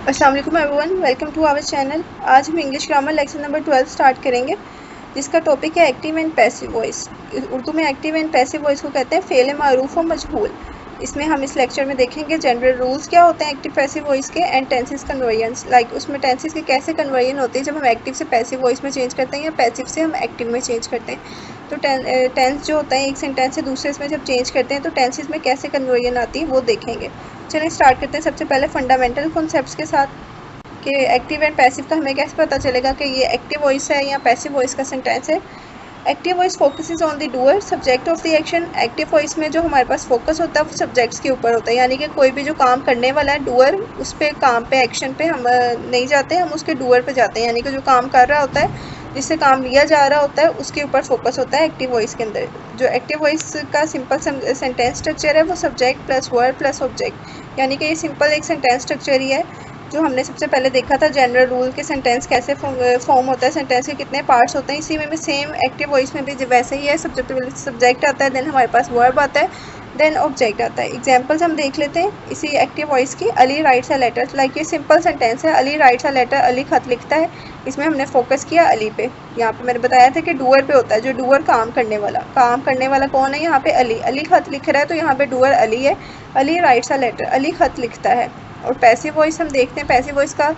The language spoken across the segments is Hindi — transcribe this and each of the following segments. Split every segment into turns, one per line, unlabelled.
अस्सलाम वालेकुम everyone, welcome to our channel. आज हम English grammar lecture number 12 start करेंगे, जिसका टॉपिक है active and passive voice. Urdu में एक्टिव एंड पैसिव वॉइस को कहते हैं फ़ेल मारूफ व मजहूल। इसमें हम इस लेक्चर में देखेंगे जनरल रूल्स क्या होते हैं एक्टिव पैसिव वॉइस के, एंड टेंसेस कन्वर्जन्स, लाइक उसमें टेंसेस के कैसे कन्वर्जन होते हैं जब हम एक्टिव से पैसिव वॉइस में चेंज करते हैं या पैसिव से हम एक्टिव में चेंज करते हैं। तो टेंस जो होता है एक सेंटेंस से दूसरे में जब चेंज करते हैं तो टेंसेस में कैसे कन्वर्जन आती है वो देखेंगे। चलिए स्टार्ट करते हैं सबसे पहले फंडामेंटल कॉन्सेप्ट्स के साथ कि एक्टिव एंड पैसिव का हमें कैसे पता चलेगा कि ये एक्टिव वॉइस है या पैसिव वॉइस का सेंटेंस है। Active voice focuses on the doer subject of the action. Active voice में जो हमारे पास फोकस होता है वो सब्जेक्ट्स के ऊपर होता है, यानी कि कोई भी जो काम करने वाला है डूअर, उस पे काम पे एक्शन पे हम नहीं जाते, हम उसके डूअर पे जाते हैं, यानी कि जो काम कर रहा होता है, जिससे काम लिया जा रहा होता है, उसके ऊपर फोकस होता है एक्टिव वॉइस के अंदर। जो एक्टिव वॉइस का सिंपल सेंटेंस स्ट्रक्चर है वो subject plus verb plus object, यानी कि ये सिंपल एक सेंटेंस स्ट्रक्चर ही है जो हमने सबसे पहले देखा था। जनरल रूल के सेंटेंस कैसे फॉर्म होता है, सेंटेंस के कितने पार्ट्स होते हैं, इसी में भी सेम एक्टिव वॉइस में भी वैसे ही है। सब्जेक्ट आता है, देन हमारे पास वर्ब आता है, देन ऑब्जेक्ट आता है। एग्जांपल्स हम देख लेते हैं इसी एक्टिव वॉइस की। Ali writes a letter, like ये सिंपल सेंटेंस है, Ali writes a letter, Ali खत लिखता है। इसमें हमने फोकस किया अली पे। यहाँ पे मैंने बताया था कि डूअर पे होता है, जो डूअर काम करने वाला कौन है यहाँ पे? अली। अली खत लिख रहा है तो यहाँ पे डूअर अली है। Ali writes a letter, Ali खत लिखता है। और पैसिव वॉइस हम देखते हैं, पैसिव वॉइस का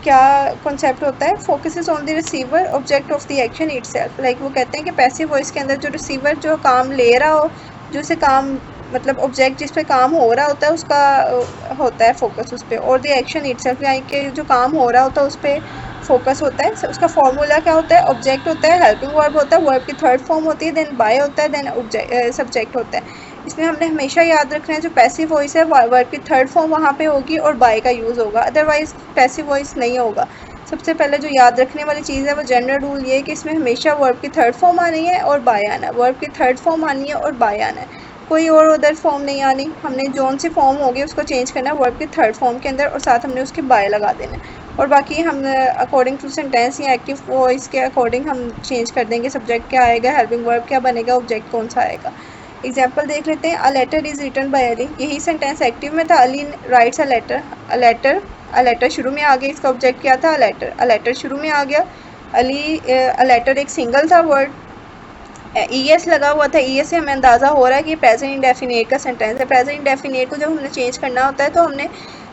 क्या कॉन्सेप्ट होता है? Focuses on the receiver object of the action itself, like वो कहते हैं कि पैसिव वॉइस के अंदर जो रिसीवर जो काम ले रहा हो, जो उसे काम मतलब ऑब्जेक्ट जिस पे काम हो रहा होता है उसका होता है फोकस उस पर, और द एक्शन इटसेल्फ यानी कि जो काम हो रहा होता है उस पर फोकस होता है। उसका फॉर्मूला क्या होता है? ऑब्जेक्ट होता है, हेल्पिंग वर्ब होता है, वर्ब की थर्ड फॉर्म होती है, देन बाय होता है, देन सब्जेक्ट होता है। इसमें हमने हमेशा याद रखना है जो पैसिव वॉइस है वर्ब की थर्ड फॉर्म वहाँ पे होगी और बाय का यूज़ होगा, अदरवाइज पैसिव वॉइस नहीं होगा। सबसे पहले जो याद रखने वाली चीज़ है वो जनरल रूल ये है कि इसमें हमेशा वर्ब की थर्ड फॉर्म आनी है और बाय आना है, वर्ब की थर्ड फॉर्म आनी है और बाय आना है, कोई और उधर फॉर्म नहीं आनी। हमने जोन सी फॉर्म होगी उसको चेंज करना है वर्ब की थर्ड फॉर्म के अंदर, और साथ हमने उसके बाय लगा देना है। और बाकी हम अकॉर्डिंग टू सेंटेंस या एक्टिव वॉइस के अकॉर्डिंग हम चेंज कर देंगे, सब्जेक्ट क्या आएगा, हेल्पिंग वर्ब क्या बनेगा, ऑब्जेक्ट कौन सा आएगा। एग्जाम्पल देख लेते हैं। A letter is written by Ali, यही सेंटेंस एक्टिव में था। Ali writes a letter, a letter शुरू में आ गया, इसका ऑब्जेक्ट क्या था? अ लेटर शुरू में आ गया। अली अ लेटर एक सिंगल था वर्ड, ES लगा हुआ था, ES से हमें अंदाज़ा हो रहा है कि प्रेजेंट इंडेफिनेट का सेंटेंस है। प्रेजेंट इंडेफिनेट को जब हमने चेंज करना होता है तो हमने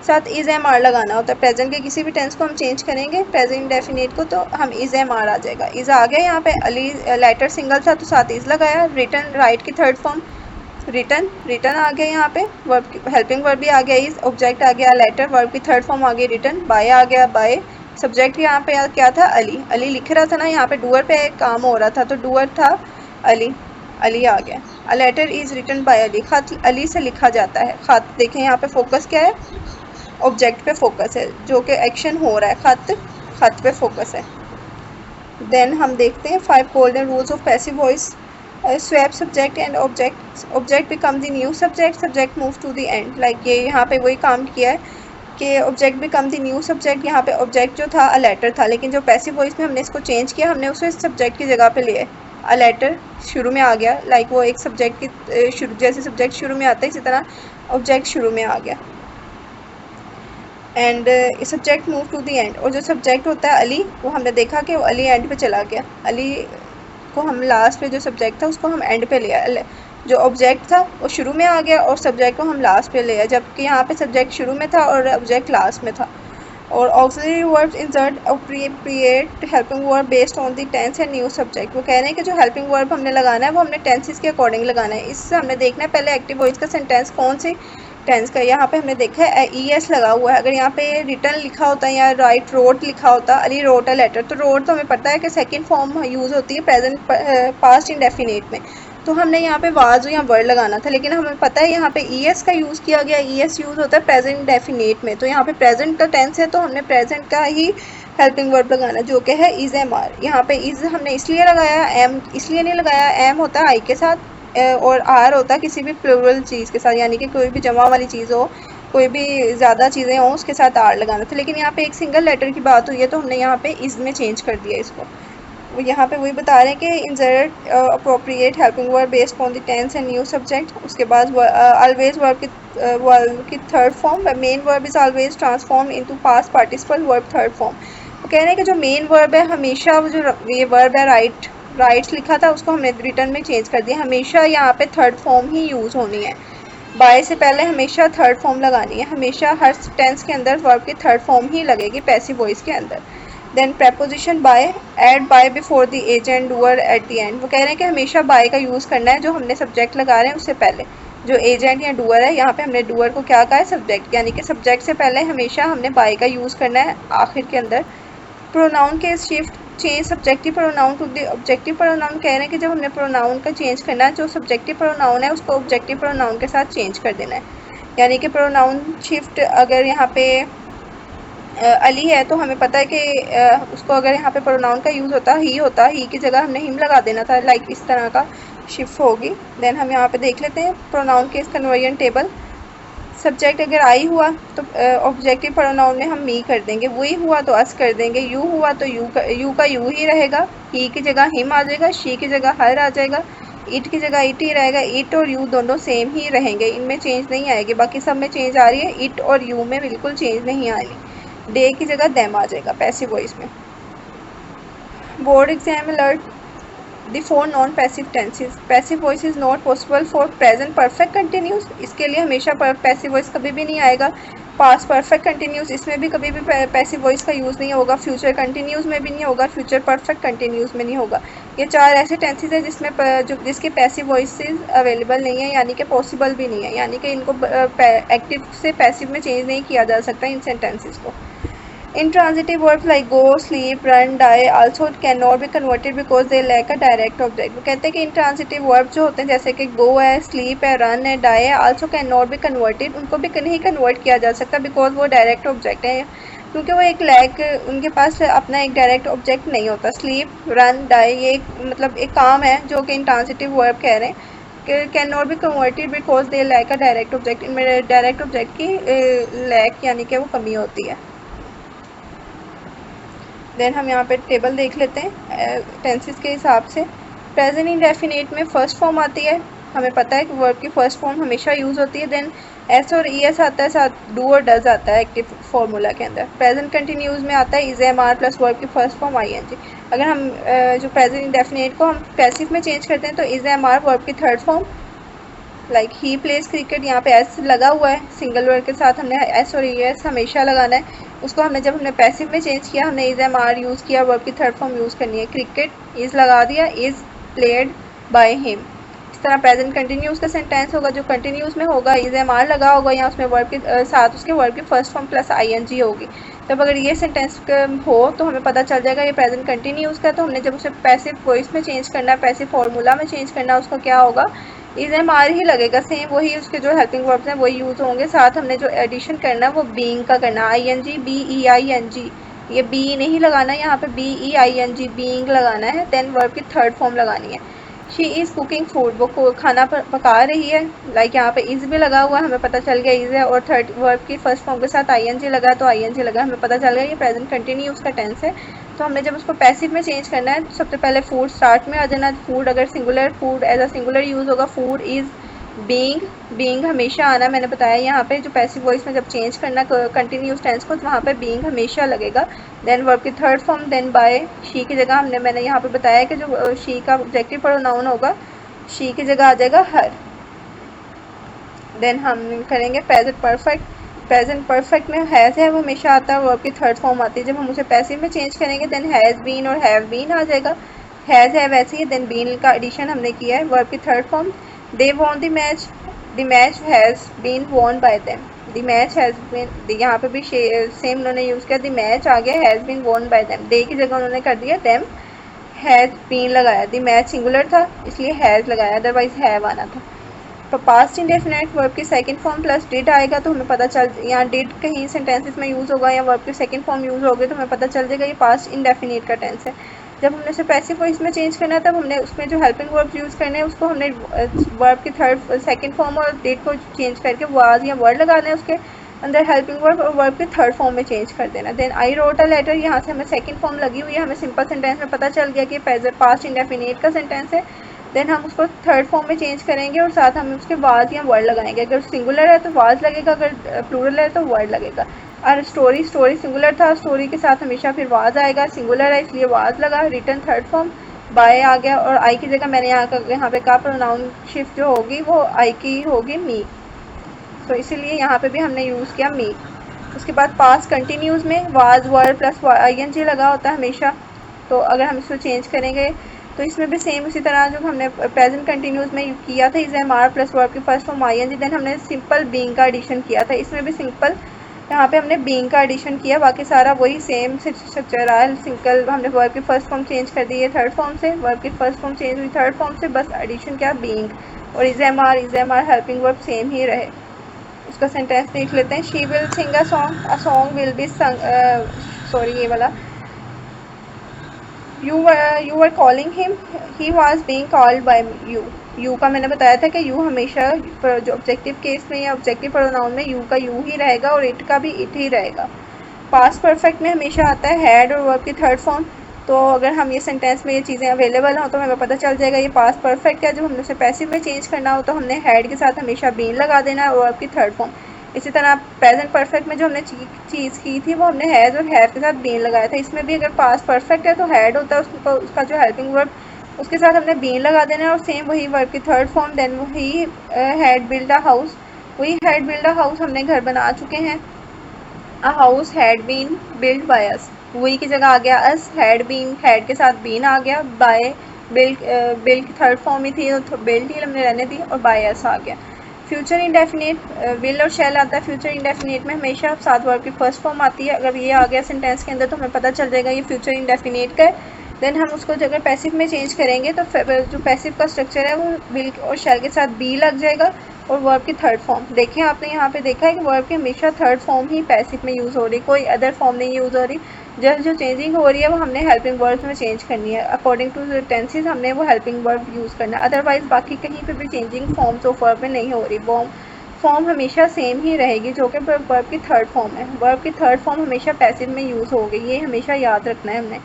साथ इज़ एम आर लगाना होता है। प्रेजेंट के किसी भी टेंस को हम चेंज करेंगे प्रेजेंट इंडेफिनेट को तो हम इज़ एम आर आ जाएगा। इज़ आ गया यहाँ पे, अली लेटर सिंगल था तो साथ इज़ लगाया। रिटन राइट की थर्ड फॉर्म रिटन आ गया यहाँ पे, वर्ब हेल्पिंग वर्ब भी आ गया इज़, ऑब्जेक्ट आ गया लेटर, वर्ब की थर्ड फॉर्म आ गई रिटन, बाय आ गया बाय, सब्जेक्ट यहाँ पे क्या था? अली। अली लिख रहा था ना, यहाँ पे डूअर पे काम हो रहा था तो डूअर था अली, अली आ गया। A letter is written by Ali, खत अली से लिखा जाता है। खत देखें यहाँ पे फोकस क्या है? ऑब्जेक्ट पे फोकस है, जो कि एक्शन हो रहा है, खत पे फोकस है। देन हम देखते हैं 5 golden rules of passive voice. Swap subject and object become the new subject move to the end, like ये यहाँ पे वही काम किया है कि object become the new subject. यहाँ पे ऑब्जेक्ट जो था अ लेटर था, लेकिन जो पैसिव वॉइस में हमने इसको चेंज किया, हमने उसे सब्जेक्ट की जगह पे लिया। अ लेटर शुरू में आ गया, लाइक वो एक सब्जेक्ट की जैसे सब्जेक्ट शुरू में आता है इसी तरह ऑब्जेक्ट शुरू में आ गया। And subject move to the end, और जो सब्जेक्ट होता है अली, वो हमने देखा कि वो अली एंड पे चला गया। अली को हम लास्ट पे, जो सब्जेक्ट था उसको हम एंड पे लिया, जो ऑब्जेक्ट था वो शुरू में आ गया और सब्जेक्ट को हम लास्ट पे लिया, जबकि यहाँ पे सब्जेक्ट शुरू में था और ऑब्जेक्ट लास्ट में था। और auxiliary verbs insert appropriate helping verb based on the tense and new subject. वो कह रहे हैं कि जो हेल्पिंग वर्ब हमने लगाना है वो हमने टेंसेस के अकॉर्डिंग लगाना है। इससे हमने देखना है पहले एक्टिव वॉइस का सेंटेंस कौन सी टेंस का। यहाँ पे हमने देखा है ES लगा हुआ है, अगर यहाँ पे रिटर्न लिखा होता है या राइट रोट लिखा होता, अली रोट अ लेटर, तो रोट तो हमें पता है कि सेकंड फॉर्म यूज़ होती है प्रेजेंट पास्ट इंडेफिनेट में, तो हमने यहाँ पे वाज या वर्ड लगाना था, लेकिन हमें पता है यहाँ पे ES का यूज़ किया गया। ES यूज़ होता है प्रेजेंट डेफिनेट में, तो यहाँ पे प्रेजेंट का टेंस है तो हमने प्रेजेंट का ही हेल्पिंग वर्ब लगाना, जो कि है इज़ एम आर। यहाँ पे इज़ हमने इसलिए लगाया, एम इसलिए नहीं लगाया। एम होता है आई के साथ और आर होता है किसी भी प्लूरल चीज़ के साथ, यानी कि कोई भी जमा वाली चीज़ हो, कोई भी ज़्यादा चीज़ें हों उसके साथ आर लगाना था, लेकिन यहाँ पे एक सिंगल लेटर की बात हुई है तो हमने यहाँ पे इज़ में चेंज कर दिया इसको। वो यहाँ पे वही बता रहे हैं कि insert appropriate helping verb based on the tense and new subject. उसके बाद ऑलवेज वर्ब की third form, main verb is always transform into past participle verb third form. वो कह रहे हैं कि जो मेन वर्ब है हमेशा वो जो ये वर्ब है राइट्स लिखा था उसको हमने रिटर्न में चेंज कर दिया, हमेशा यहाँ पे थर्ड फॉर्म ही यूज़ होनी है। बाय से पहले हमेशा थर्ड फॉर्म लगानी है, हमेशा हर टेंस के अंदर वर्ब की थर्ड फॉर्म ही लगेगी पैसिव वॉइस के अंदर। Then preposition by, add by before the agent doer at the end। वो कह रहे हैं कि हमेशा by का यूज़ करना है जो हमने सब्जेक्ट लगा रहे हैं उससे पहले। जो एजेंट या डूअर है, यहाँ पे हमने डूअर को क्या कहा है, सब्जेक्ट, यानी कि सब्जेक्ट से पहले हमेशा हमने by का यूज़ करना है आखिर के अंदर। प्रोनाउन के shift change subjective pronoun to the objective pronoun. कह रहे हैं कि जब हमने प्रोनाउन का चेंज करना है, जो सब्जेक्टिव प्रोनाउन है उसको ऑब्जेक्टिव प्रोनाउन के साथ चेंज कर देना है। यानी कि प्रोनाउन शिफ्ट अगर यहाँ पे अली है तो हमें पता है कि उसको अगर यहाँ पे प्रोनाउन का यूज़ होता ही की जगह हमने हिम लगा देना था, लाइक इस तरह का शिफ्ट होगी। देन हम यहाँ पे देख लेते हैं प्रोनाउन के इस कन्वर्जन टेबल। सब्जेक्ट अगर आई हुआ तो ऑब्जेक्टिव प्रोनाउन में हम मी कर देंगे, वही हुआ तो अस कर देंगे, यू हुआ तो यू का यू ही रहेगा, ही की जगह हिम आ जाएगा, शी की जगह हर आ जाएगा, इट की जगह इट ही रहेगा। इट और यू दोनों सेम ही रहेंगे, इनमें चेंज नहीं आएगी। बाकी सब में चेंज आ रही है, इट और यू में बिल्कुल चेंज नहीं आ रही। डे की जगह देम आ जाएगा पैसिव वॉइस में। Board exam alert, the four non passive tenses. Passive voice is not possible for present perfect continuous, इसके लिए हमेशा पैसिव वॉइस कभी भी नहीं आएगा। पास्ट परफेक्ट कंटिन्यूस, इसमें भी कभी भी पैसिव वॉइस का यूज़ नहीं होगा। फ्यूचर कंटिन्यूस में भी नहीं होगा, फ्यूचर परफेक्ट कंटिन्यूस में नहीं होगा। ये चार ऐसे टेंसेस हैं जिसमें जिसकी पैसिव वॉइसेस अवेलेबल नहीं है, यानी कि पॉसिबल भी नहीं है, यानी कि इनको एक्टिव से पैसिव में चेंज नहीं किया जा सकता इन सेंटेंसेस को। Intransitive verbs like go, sleep, run, die also cannot be converted because they lack a direct object। वो कहते हैं कि intransitive verbs जो होते हैं जैसे कि go है, sleep है, run है, die है, also cannot be converted, उनको भी नहीं कन्वर्ट किया जा सकता because वो डायरेक्ट ऑब्जेक्ट है, क्योंकि वो एक लैक, उनके पास अपना एक डायरेक्ट ऑब्जेक्ट नहीं होता। स्लीप, रन, डाई ये मतलब एक काम है जो कि इंट्रांसिटिव वर्ब कह रहे हैं कि can not be converted because they lack a direct object. इनमें डायरेक्ट ऑब्जेक्ट की लैक यानी कि वो कमी होती है। देन हम यहाँ पे टेबल देख लेते हैं टेंसेस के हिसाब से। प्रेजेंट इंडेफिनिट में फर्स्ट फॉर्म आती है, हमें पता है कि वर्ब की फर्स्ट फॉर्म हमेशा यूज़ होती है। देन एस और ई एस आता है, साथ डू और डज आता है एक्टिव फार्मूला के अंदर। प्रेजेंट कंटिन्यूज में आता है is am are plus verb की first form I N G. अगर हम जो प्रेजेंट इंडेफिनिट को हम पैसिव में चेंज करते हैं तो इज एम आर वर्ब की third form, like he place cricket, यहाँ पे एस लगा हुआ है, सिंगल वर्ड के साथ हमने एस और ई एस हमेशा लगाना है। उसको जब हमने पैसिव में चेंज किया, हमने इज एम आर यूज़ किया, वर्ब की थर्ड फॉर्म यूज़ करनी है। क्रिकेट इज़ लगा दिया, इज़ प्लेड बाय हिम। इस तरह प्रेजेंट कंटिन्यूस का सेंटेंस होगा, जो कंटिन्यूस में होगा इज एम आर लगा होगा, या उसमें वर्ब के साथ उसके वर्ब की first form plus I N G होगी। तब अगर ये सेंटेंस हो तो हमें पता चल जाएगा ये प्रेजेंट कंटिन्यूस का। तो हमने जब उसे पैसिव वॉइस में चेंज करना है, पैसिव फार्मूला में चेंज करना है, उसका क्या होगा, इज एम आर ही लगेगा, सेम वही उसके जो हेल्पिंग वर्ब्स हैं वही यूज़ होंगे। साथ हमने जो एडिशन करना है वो बीइंग का करना है, I N G, B E I N G, ये बी नहीं लगाना है, यहाँ पे B E I N G being लगाना है। देन वर्ब की थर्ड फॉर्म लगानी है। शी इज़ कुकिंग फूड, वो खाना पका रही है, लाइक यहाँ पे इज़ भी लगा हुआ है, हमें पता चल गया इज़ है, और थर्ड वर्ब की फर्स्ट फॉर्म के साथ आई एन जी लगा तो आई एन जी लगा, हमें पता चल गया ये प्रेजेंट कंटिन्यूस का टेंस है। तो हमने जब उसको पैसिव में चेंज करना है तो सबसे पहले फूड स्टार्ट में आ जाना। फूड अगर singular, food as a singular use होगा, फूड इज़ बीइंग हमेशा आना। मैंने बताया यहाँ पे जो पैसिव वॉइस में जब चेंज करना कंटिन्यूस टेंस को, तो वहाँ पे बीइंग हमेशा लगेगा। देन वर्ब की third form, then by, she की जगह मैंने यहाँ पे बताया कि जो शी का ऑब्जेक्टिव प्रोनाउन होगा, शी की जगह आ जाएगा हर। देन हम करेंगे प्रेजेंट परफेक्ट। प्रेजेंट परफेक्ट में हैज़ है वो हमेशा आता है, वर्ब की थर्ड फॉर्म आती है। जब हम उसे पैसिव में चेंज करेंगे देन हैज़ बीन और हैव बीन आ जाएगा। हैज़ है वैसे ही, देन बीन का एडिशन हमने किया है, वर्ब की third form. They won the match has been won by them, the match has been, यहाँ पे भी सेम उन्होंने यूज़ किया, द मैच आ गया, has been won by them. They की जगह उन्होंने कर दिया देम, हैज़ बीन लगाया। द मैच सिंगुलर था इसलिए हैज़ लगाया, अदरवाइज हैव आना था। तो पास्ट इंडेफिनिट वर्ब की सेकंड फॉर्म प्लस डिड आएगा, तो हमें पता चल, यहाँ डिड कहीं सेंटेंसेस में यूज़ होगा या वर्ब की सेकंड फॉर्म यूज़ होगी, तो हमें पता चल जाएगा ये पास्ट इंडेफिनिट का टेंस है। जब हमने उसे पैसिव वॉइस में चेंज करना है तब हमने उसमें जो हेल्पिंग वर्ब यूज़ करने हैं उसको हमने वर्ब की थर्ड सेकंड फॉर्म और डिड को चेंज करके वाज या वर्ड लगाना है उसके अंदर हेल्पिंग वर्ब और वर्ब के थर्ड फॉर्म में चेंज कर देना। Then I wrote a letter, यहाँ से हमें सेकंड फॉर्म लगी हुई है, हमें सिंपल सेंटेंस में पता चल गया कि पास्ट इंडेफिनिट का सेंटेंस है। देन हम उसको थर्ड फॉर्म में चेंज करेंगे और साथ हम उसके वाज या वर्ड लगाएंगे। अगर सिंगुलर है तो वाज लगेगा, अगर प्लूरल है तो वर्ड लगेगा। और स्टोरी सिंगुलर था, स्टोरी के साथ हमेशा फिर वाज आएगा, सिंगुलर है इसलिए वाज लगा। रिटर्न थर्ड फॉर्म बाय आ गया, और आई की जगह मैंने यहाँ पे कहा प्रोनाउन शिफ्ट जो होगी वो आई की होगी मी, तो इसीलिए यहाँ पे भी हमने यूज़ किया मी। उसके बाद पास्ट कंटिन्यूज़ में वाज वर्ड प्लस ING लगा होता है हमेशा, तो अगर हम इसको चेंज करेंगे तो इसमें भी सेम उसी तरह जो हमने प्रेजेंट कंटिन्यूज़ में किया था, is am are plus verb की फर्स्ट फॉर्म ING, देन हमने सिंपल बीइंग का एडिशन किया था। इसमें भी सिंपल यहाँ पे हमने बीइंग का एडिशन किया, बाकी सारा वही सेम स्ट्रक्चर है। सिंपल हमने वर्ब की फर्स्ट फॉर्म चेंज कर दी है थर्ड फॉर्म से, वर्ब की फर्स्ट फॉर्म चेंज हुई थर्ड फॉर्म से, बस एडिशन क्या बीइंग, और is am are helping verb same ही रहे। उसका सेंटेंस देख लेते हैं। She will sing a song will be sorry ये वाला, you were calling him, he was being called by you। you का मैंने बताया था कि you हमेशा जो ऑब्जेक्टिव केस में या ऑब्जेक्टिव प्रोनाउन में you का you ही रहेगा और it का भी it ही रहेगा। पास्ट परफेक्ट में हमेशा आता है हैड और वर्ब की थर्ड फॉर्म, तो अगर हम ये सेंटेंस में ये चीज़ें अवेलेबल हों तो हमें पता चल जाएगा ये पास्ट परफेक्ट है। जब हमने उसे पैसिव में चेंज करना हो तो हमने हैड के साथ हमेशा बीन लगा देना है और वर्ब की थर्ड फॉर्म। इसी तरह प्रेजेंट परफेक्ट में जो हमने चीज़ की थी वो हमने हैज़ और हैव के साथ बीन लगाया था। इसमें भी अगर पास्ट परफेक्ट है तो हैड होता है उसका जो हेल्पिंग वर्ब, उसके साथ हमने बीन लगा देना है और सेम वही वर्ब की थर्ड फॉर्म। देन वही हैड बिल्ड अ हाउस, वही हैड बिल्ड अ हाउस हमने घर बना चुके हैं। A house had been build by us, वही की जगह आ गया अस, हैड बीन हैड के साथ बीन आ गया, बाय बिल्ड थर्ड फॉर्म ही थी तो बिल्ड ही हमने रहने दी और बाय अस आ गया। फ्यूचर इंडेफिनिट विल और शैल आता है। फ्यूचर इंडेफिनिट में हमेशा साथ वर्ब की फर्स्ट फॉर्म आती है। अगर ये आ गया सेंटेंस के अंदर तो हमें पता चल जाएगा ये फ्यूचर इंडेफिनिट का है। देन हम उसको अगर पैसिव में चेंज करेंगे तो जो पैसिव का स्ट्रक्चर है वो विल और शैल के साथ बी लग जाएगा और वर्ब की थर्ड फॉर्म। देखें आपने यहाँ पे देखा है कि वर्ब की हमेशा थर्ड फॉर्म ही पैसिव में यूज़ हो रही, कोई अदर फॉर्म नहीं यूज़ हो रही। जस्ट जो चेंजिंग हो रही है वो हमने हेल्पिंग वर्ब में चेंज करनी है, अकॉर्डिंग टू टेंसेस हमने वो हेल्पिंग वर्ब यूज़ करना है। अदरवाइज बाकी कहीं पे भी चेंजिंग फॉर्म्स ऑफ वर्ब में नहीं हो रही, फॉर्म हमेशा सेम ही रहेगी जो कि वर्ब की थर्ड फॉर्म है। वर्ब की थर्ड फॉर्म हमेशा पैसिव में यूज़ होगी, ये हमेशा याद रखना है हमने।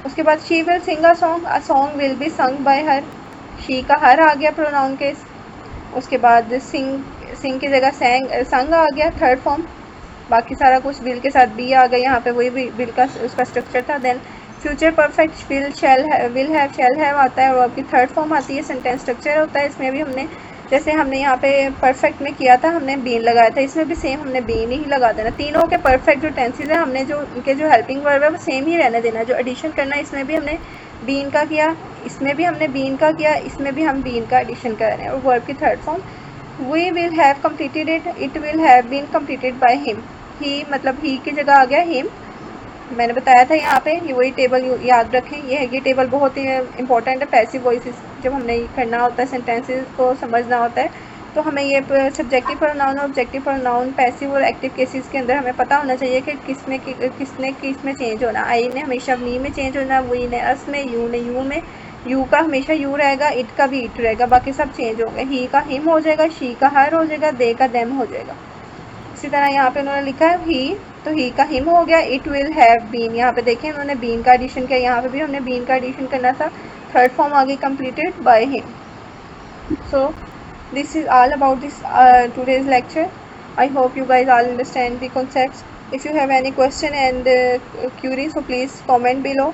उसके बाद she will sing a song will B sung by her, she का हर आ गया प्रोनाउन केस। उसके बाद सिंग की जगह संग आ गया थर्ड फॉर्म, बाकी सारा कुछ विल के साथ बी आ गया, यहाँ पे वही विल का उसका स्ट्रक्चर था। Then future perfect will have shall have आता है और वर्ब की थर्ड फॉर्म आती है, सेंटेंस स्ट्रक्चर होता है। इसमें भी हमने जैसे हमने यहाँ पे परफेक्ट में किया था हमने बीन लगाया था, इसमें भी सेम हमने बीन ही लगा देना। तीनों के परफेक्ट जो टेंसेज है हमने जो उनके जो हेल्पिंग वर्ब है वो सेम ही रहने देना। जो एडिशन करना है इसमें भी हमने बीन का किया, इसमें भी हमने बीन का किया, इसमें भी हम बीन का एडिशन कर रहे हैं। और वर्ब की third form we will have completed it will have been completed by him, he मतलब ही की जगह आ गया हिम। मैंने बताया था यहाँ पे ये वही टेबल याद रखें, ये टेबल बहुत ही इंपॉर्टेंट है पैसिव वॉइसेस जब हमने करना होता है, सेंटेंसेस को समझना होता है तो हमें ये सब्जेक्टिव प्रोनाउन और ऑब्जेक्टिव प्रोनाउन पैसिव और एक्टिव केसेस के अंदर हमें पता होना चाहिए कि किसने किस में चेंज होना। आई ने हमेशा मी में चेंज होना, वी ने अस में, यू ने यू में, यू का हमेशा यू रहेगा, इट का भी इट रहेगा, बाकी सब चेंज हो गए। ही का हिम हो जाएगा, शी का हर हो जाएगा, दे का देम हो जाएगा। इसी तरह यहाँ पे उन्होंने लिखा है ही, तो ही का हिम हो गया, इट विल हैव बीन, यहाँ पे देखें उन्होंने बीन का एडिशन किया, यहाँ पे भी हमने बीन का एडिशन करना था। थर्ड फॉर्म आ गई completed by him. So this is all about this today's lecture. I hope you guys all understand the concepts. If you have any question and query, so please comment below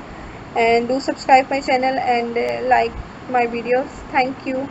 and do subscribe my channel and like my videos. Thank you.